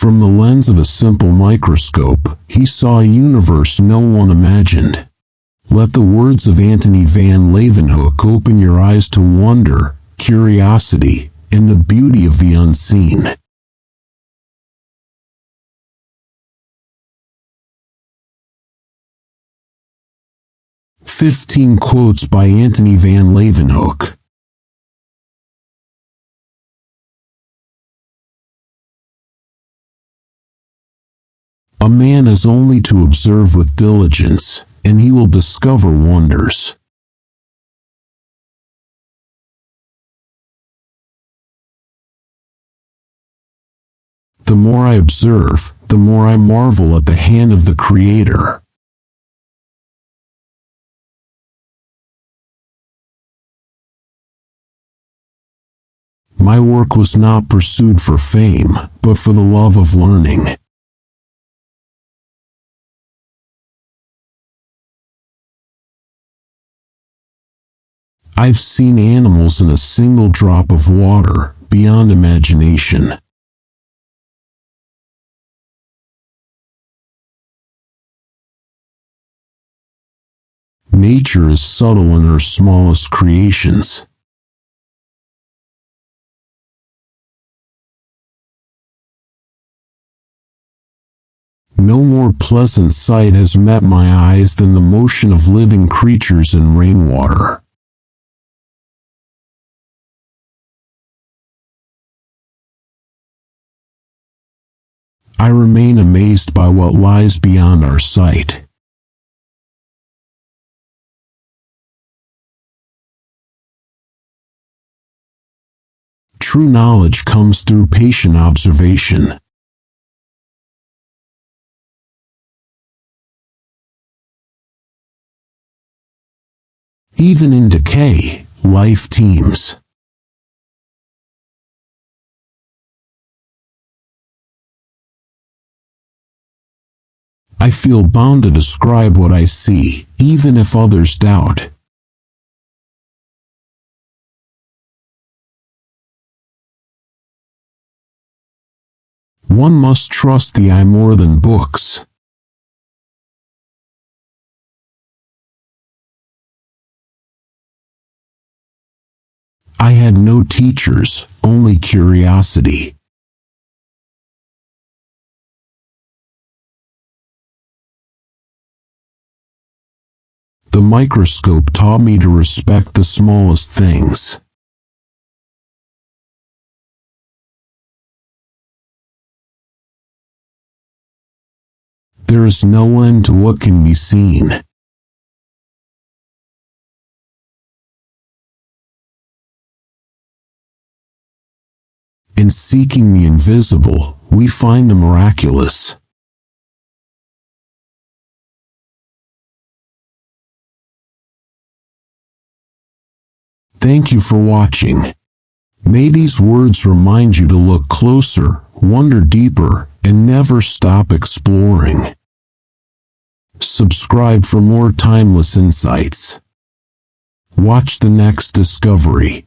From the lens of a simple microscope, he saw a universe no one imagined. Let the words of Antonie van Leeuwenhoek open your eyes to wonder, curiosity, and the beauty of the unseen. "15 Quotes by Antonie van Leeuwenhoek. A man is only to observe with diligence, and he will discover wonders. The more I observe, the more I marvel at the hand of the Creator. My work was not pursued for fame, but for the love of learning. I've seen animals in a single drop of water, beyond imagination. Nature is subtle in her smallest creations. No more pleasant sight has met my eyes than the motion of living creatures in rainwater. I remain amazed by what lies beyond our sight. True knowledge comes through patient observation. Even in decay, life teems. I feel bound to describe what I see, even if others doubt. One must trust the eye more than books. I had no teachers, only curiosity. The microscope taught me to respect the smallest things. There is no end to what can be seen. In seeking the invisible, we find the miraculous. Thank you for watching. May these words remind you to look closer, wonder deeper, and never stop exploring. Subscribe for more timeless insights. Watch the next discovery.